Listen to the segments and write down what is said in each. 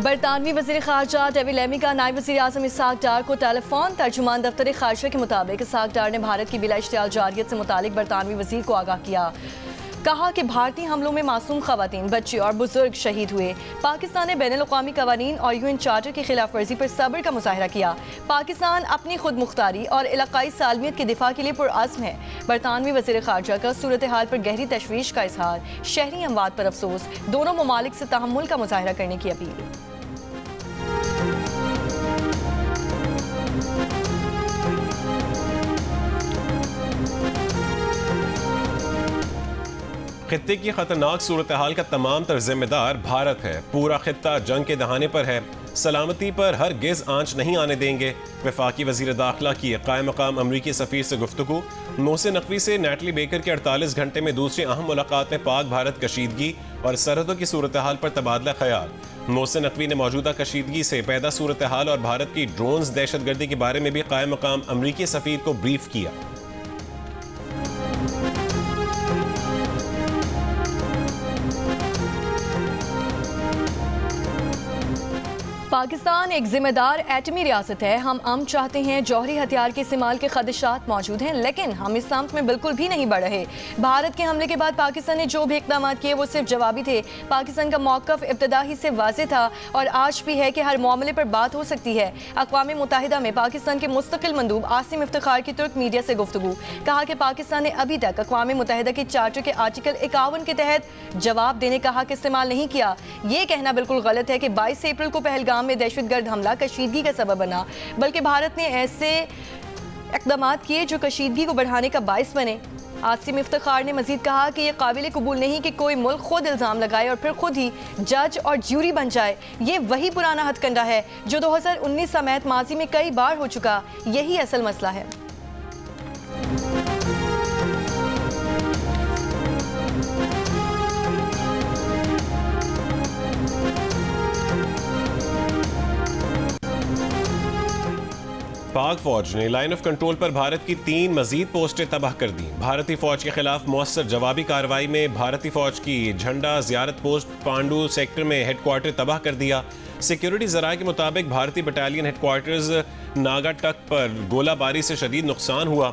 बरतानवी वज़ीर ख़ारजा David lemme का नायब वज़ीर आज़म इसहाक डार को टेलीफोन। तर्जुमान दफ्तर ख़ारजा के मुताबिक इसहाक डार ने भारत की बिला इश्तियाल जारियत से मुतालिक बरतानवी वज़ीर को आगाह किया। कहा कि भारतीय हमलों में मासूम ख़वातीन, बच्चे और बुजुर्ग शहीद हुए। पाकिस्तान ने बैनुल-अक़वामी क़वानीन और UN चार्टर की खिलाफ वर्जी पर सब्र का मुज़ाहिरा किया। पाकिस्तान अपनी खुद मुख्तारी और इलाक़ाई सालमियत के दिफा के लिए पुरअज़्म है। बरतानवी वज़ीर ख़ारजा का सूरत हाल पर गहरी तशवीश का इजहार, शहरी अमवात पर अफसोस, दोनों ममालिक से तहम्मुल का मुज़ाहिरा करने की अपील। खित्ते की खतरनाक सूरत हाल का तमाम तर जिम्मेदार भारत है। पूरा खित्ता जंग के दहाने पर है। सलामती पर हर गिज आंच नहीं आने देंगे। वफाकी वजीर दाखिला की कायम मकाम अमरीकी सफ़ीर से गुफ्तगू। मोहसिन नकवी से नेटली बेकर के 48 घंटे में दूसरी अहम मुलाकात में पाक भारत कशीदगी और सरहदों की सूरत हाल पर तबादला ख्याल। मोहसिन नकवी ने मौजूदा कशीदगी से पैदा सूरत हाल और भारत की ड्रोन्स दहशत गर्दी के बारे में भी कायम मकाम अमरीकी सफ़ीर को ब्रीफ किया। पाकिस्तान एक जिम्मेदार एटमी रियासत है। हम चाहते हैं जौहरी हथियार के इस्तेमाल के खदशात मौजूद हैं, लेकिन हम इस सामत में बिल्कुल भी नहीं बढ़ रहे। भारत के हमले के बाद पाकिस्तान ने जो भी इक़दाम किए वो सिर्फ जवाबी थे। पाकिस्तान का मौक़िफ़ इब्तिदा ही से वाज़ेह था और आज भी है कि हर मामले पर बात हो सकती है। अक़वाम मुत्तहिदा में पाकिस्तान के मुस्तकिल मंदूब आसिम इफ्तिखार की तुर्क मीडिया से गुफ्तगू। कहा कि पाकिस्तान ने अभी तक अक़वाम मुत्तहिदा के चार्टर के आर्टिकल 51 के तहत जवाब देने का हक इस्तेमाल नहीं किया। ये कहना बिल्कुल गलत है कि 22 अप्रैल को पहलगाम में दहशतगर्द हमला कशीदगी का सबब बना, बल्कि भारत ने ऐसे इक़दाम किए जो कशीदगी को बढ़ाने का बाइस बने। आसिम इफ्तिखार ने मजीद कहा कि यह काबिल कबूल नहीं कि कोई मुल्क खुद इल्ज़ाम लगाए और फिर खुद ही जज और ज्यूरी बन जाए। ये वही पुराना हथकंडा है जो 2019 समेत माजी में कई बार हो चुका। यही असल मसला है। पाक फौज ने लाइन ऑफ कंट्रोल पर भारत की 3 मजीद पोस्टें तबाह कर दी। भारतीय फौज के खिलाफ मौसर जवाबी कार्रवाई में भारतीय फौज की झंडा जियारत पोस्ट पांडू सेक्टर में हेडक्वार्टर तबाह कर दिया। सिक्योरिटी जराये के मुताबिक भारतीय बटालियन हेडक्वार्टर्स नागाटक पर गोलाबारी से शदीद नुकसान हुआ।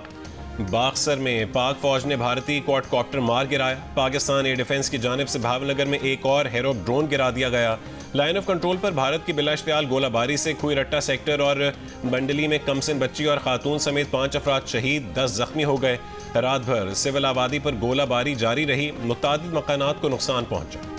बाक्सर में पाक फौज ने भारतीय क्वाडकॉप्टर मार गिराया। पाकिस्तान एयर डिफेंस की जानिब से भावनगर में एक और हेरोक ड्रोन गिरा दिया गया। लाइन ऑफ कंट्रोल पर भारत की बिला इश्तियाल गोलाबारी से खुई रट्टा सेक्टर और बंडली में कमसिन बच्ची और खातून समेत 5 अफराद शहीद, 10 जख्मी हो गए। रात भर सिविल आबादी पर गोलाबारी जारी रही। मुतादिद मकानात को नुकसान पहुंचा।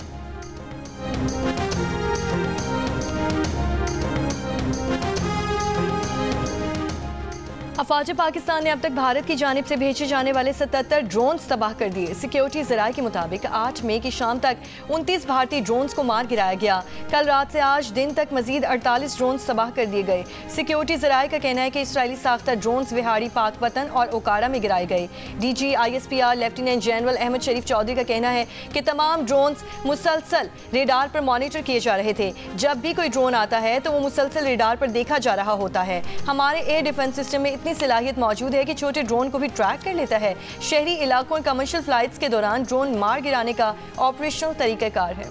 अफवाज पाकिस्तान ने अब तक भारत की जानिब से भेजे जाने वाले 77 ड्रोन्स तबाह कर दिए। सिक्योरिटी ज़राए के मुताबिक 8 मई की शाम तक 29 भारतीय ड्रोन्स को मार गिराया गया। कल रात से आज दिन तक मजीद 48 ड्रोन्स तबाह कर दिए गए। सिक्योरिटी ज़राए का कहना है कि इसराइली साख्ता ड्रोन्स विहाड़ी, पाकपतन और ओकारा में गिराए गए। DG ISPR lieutenant general Ahmed Sharif Chaudhry का कहना है कि तमाम ड्रोन्स मुसलसल रेडार पर मॉनिटर किए जा रहे थे। जब भी कोई ड्रोन आता है तो वो मुसलसल रेडार पर देखा जा रहा होता है। हमारे एयर डिफेंस सिस्टम में सलाहियत मौजूद है कि छोटे ड्रोन को भी ट्रैक कर लेता है। शहरी इलाकों और कमर्शियल फ्लाइट्स के दौरान ड्रोन मार गिराने का ऑपरेशनल तरीक़ाकार है।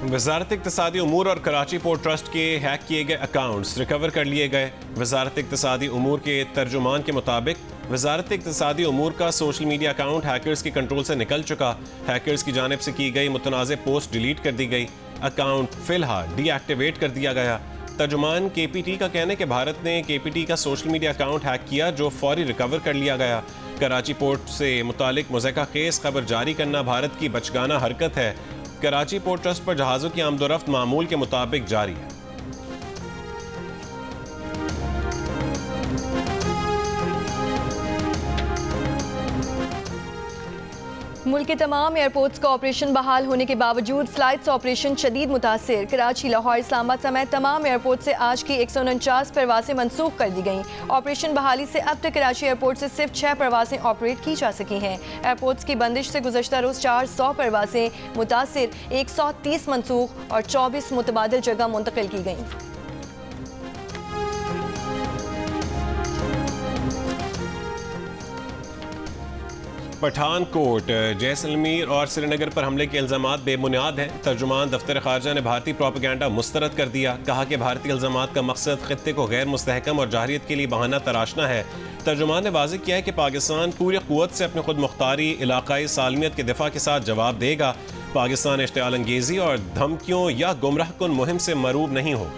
वज़ारत इक़्तिसादी उमूर और कराची पोर्ट ट्रस्ट के हैक किए गए अकाउंट्स रिकवर कर लिए गए। वज़ारत इक़्तिसादी उमूर के तर्जुमान के मुताबिक वज़ारत इक़्तिसादी उमूर का सोशल मीडिया अकाउंट हैकर्स के कंट्रोल से निकल चुका। हैकर्स की जानिब से की गई मुतनाज़ पोस्ट डिलीट कर दी गई। अकाउंट फिलहाल डीएक्टिवेट कर दिया गया। तर्जुमान KPT का कहना है कि भारत ने KPT का सोशल मीडिया अकाउंट हैक किया, जो फौरी रिकवर कर लिया गया। कराची पोर्ट से मुतालिक मुज़क्का खेज़ खबर जारी करना भारत की बचगाना हरकत है। कराची पोर्ट ट्रस्ट पर जहाज़ों की आमदोरफ्त मामूल के मुताबिक जारी है। मुल्क के तमाम एयरपोर्ट्स का ऑपरेशन बहाल होने के बावजूद फ्लाइट्स ऑपरेशन शदीद मुतासिर। कराची, लाहौर, इस्लामाबाद समेत तमाम एयरपोर्ट से आज की 149 परवासें मनसूख कर दी गईं। ऑपरेशन बहाली से अब तक कराची एयरपोर्ट से सिर्फ 6 परवासें ऑपरेट की जा सकी हैं। एयरपोर्ट्स की बंदिश से गुज़श्ता रोज़ 400 परवासें मुतासिर, 130 मनसूख और 24 मुतबादिल जगह मुंतकिल की गईं। पठानकोट, जैसलमेर और श्रीनगर पर हमले के इल्जामात बेबुनियाद हैं। तर्जुमान दफ्तर खारजा ने भारतीय प्रोपेगेंडा मुस्तरद कर दिया। कहा कि भारतीय इल्जामात का मकसद खित्ते को गैर मुस्तहकम और जाहिरियत के लिए बहाना तराशना है। तर्जुमान ने वाज़ेह किया है कि पाकिस्तान पूरी क़ुव्वत से अपनी खुद मुख्तारी, इलाकाई सालमियत के दिफा के साथ जवाब देगा। पाकिस्तान इश्तिआल अंगेज़ी और धमकियों या गुमराह कुन मुहिम से मरूब नहीं हो।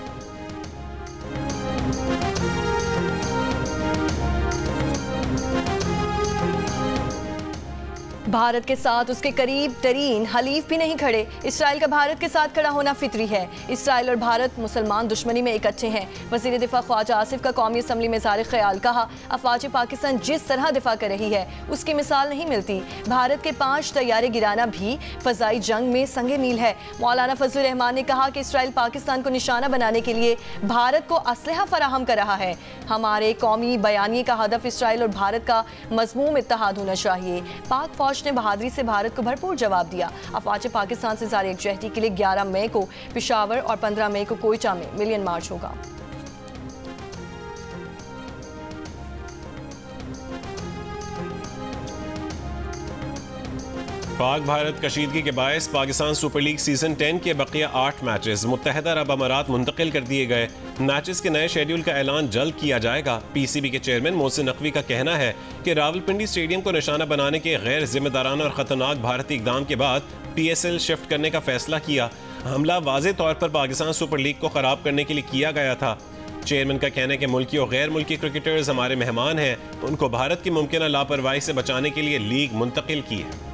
भारत के साथ उसके करीब तरीन हलीफ भी नहीं खड़े। इसराइल का भारत के साथ खड़ा होना फितरी है। इसराइल और भारत मुसलमान दुश्मनी में इकट्ठे हैं। वज़ीर दिफा ख्वाजा आसिफ का कौमी असम्बली में ज़ाहिर ख्याल, कहा अफवाज पाकिस्तान जिस तरह दिफा कर रही है उसकी मिसाल नहीं मिलती। भारत के 5 तैयारे गिराना भी फ़ज़ाई जंग में संगे मील है। मौलाना फजलुर रहमान ने कहा कि इसराइल पाकिस्तान को निशाना बनाने के लिए भारत को असलहा फराहम कर रहा है। हमारे कौमी बयानी का हदफ इसराइल और भारत का मज़मूम इत्तेहाद होना चाहिए। पाक फौज ने बहादुरी से भारत को भरपूर जवाब दिया। अफवाज पाकिस्तान से जारी एकजहती के लिए 11 मई को पेशावर और 15 मई को कोयटा में मिलियन मार्च होगा। पाक भारत कशीदगी के बायस पाकिस्तान सुपर लीग सीजन 10 के बकिया 8 मैचेस मुत्तहदा अरब अमारात मुंतकिल कर दिए गए। मैचेस के नए शेड्यूल का ऐलान जल्द किया जाएगा। पीसीबी के चेयरमैन मोहसिन नकवी का कहना है कि रावलपिंडी स्टेडियम को निशाना बनाने के गैर जिम्मेदाराना और खतरनाक भारतीय इकदाम के बाद PSL शिफ्ट करने का फैसला किया। हमला वाज़ेह तौर पर पाकिस्तान सुपर लीग को खराब करने के लिए किया गया था। चेयरमैन का कहना है कि मुल्की और गैर मुल्की क्रिकेटर्स हमारे मेहमान हैं, उनको भारत की मुमकिन लापरवाही से बचाने के लिए लीग मुंतकिल की है।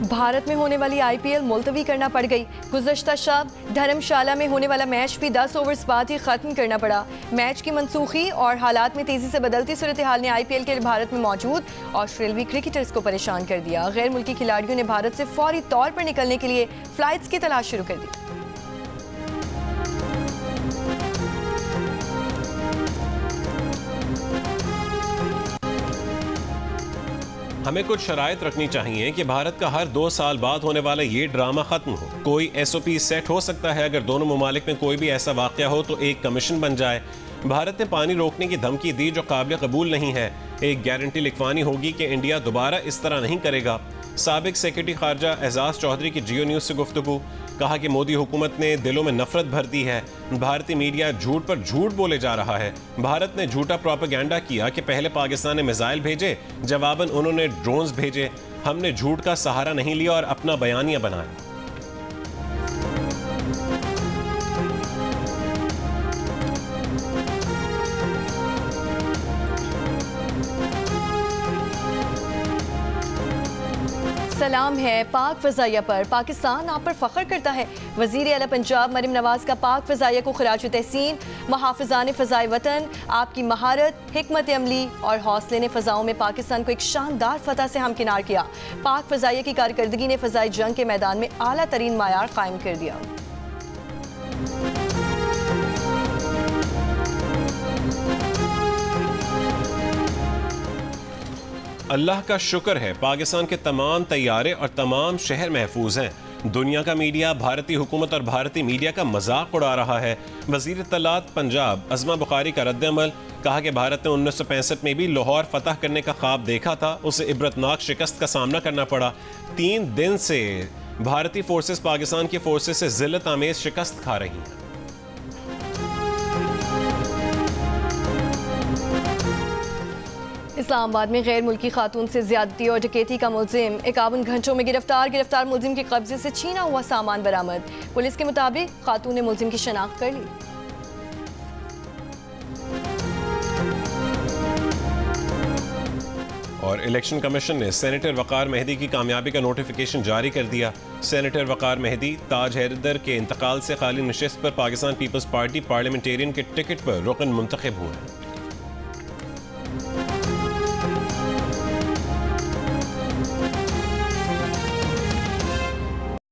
भारत में होने वाली IPL मुलतवी करना पड़ गई। गुज़श्ता शब धर्मशाला में होने वाला मैच भी 10 ओवर्स बाद ही ख़त्म करना पड़ा। मैच की मनसूखी और हालात में तेज़ी से बदलती सूरत हाल ने IPL के भारत में मौजूद ऑस्ट्रेलवी क्रिकेटर्स को परेशान कर दिया। गैर मुल्की खिलाड़ियों ने भारत से फौरी तौर पर निकलने के लिए फ़्लाइट्स की तलाश शुरू कर दी। हमें कुछ शराइत रखनी चाहिए कि भारत का हर 2 साल बाद होने वाला ये ड्रामा खत्म हो। कोई SOP सेट हो सकता है। अगर दोनों ममालिक में कोई भी ऐसा वाक़या हो तो एक कमीशन बन जाए। भारत ने पानी रोकने की धमकी दी जो काबिल कबूल नहीं है। एक गारंटी लिखवानी होगी कि इंडिया दोबारा इस तरह नहीं करेगा। साबिक सेक्रेटरी खारजा एजाज चौधरी की जियो न्यूज़ से गुफ्तगू, कहा कि मोदी हुकूमत ने दिलों में नफरत भर दी है। भारतीय मीडिया झूठ पर झूठ बोले जा रहा है। भारत ने झूठा प्रोपेगेंडा किया कि पहले पाकिस्तान ने मिसाइल भेजे, जवाबन उन्होंने ड्रोन्स भेजे। हमने झूठ का सहारा नहीं लिया और अपना बयानिया बनाया। सलाम है पाक फ़ज़ाइया पर, पाकिस्तान आप पर फ़ख्र करता है। वज़ीर आला पंजाब मरीम नवाज़ का पाक फ़ज़ाइया को खिराज तहसीन। मुहाफ़िज़ान फ़ज़ाए वतन, आपकी महारत, हिकमत अमली और हौसले ने फ़ज़ाओं में पाकिस्तान को एक शानदार फ़तह से हमकिनार किया। पाक फ़ज़ाइया की कारकर्दगी ने फ़ज़ाई जंग के मैदान में आला तरीन मायार कायम कर दिया। अल्लाह का शुक्र है पाकिस्तान के तमाम तैयारे और तमाम शहर महफूज हैं। दुनिया का मीडिया भारतीय हुकूमत और भारतीय मीडिया का मजाक उड़ा रहा है। वज़ीर इत्तलात पंजाब अज़मा बुखारी का रद्द-ए-अमल, कहा कि भारत ने 1965 में भी लाहौर फतह करने का ख्वाब देखा था, उसे इबरतनाक शिकस्त का सामना करना पड़ा। 3 दिन से भारतीय फोर्सेस पाकिस्तान की फोर्सेस से ज़िल्लत आमेज शिकस्त खा रही हैं। इस्लामाबाद में गैर मुल्की खातून से ज्यादती और डकैती का मुलजिम 51 घंटों में गिरफ्तार मुलजिम के कब्जे से छीना हुआ सामान बरामद। पुलिस के मुताबिक खातून ने मुलजिम की शनाख्त कर ली। और इलेक्शन कमीशन ने सेनेटर वकार मेहदी की कामयाबी का नोटिफिकेशन जारी कर दिया। सेनेटर वकार मेहदी ताज हैदर के इंतकाल से खाली नशिस्त पर पाकिस्तान पीपल्स पार्टी पार्लियामेंटेरियन के टिकट पर रुकन मुंतखब हुए।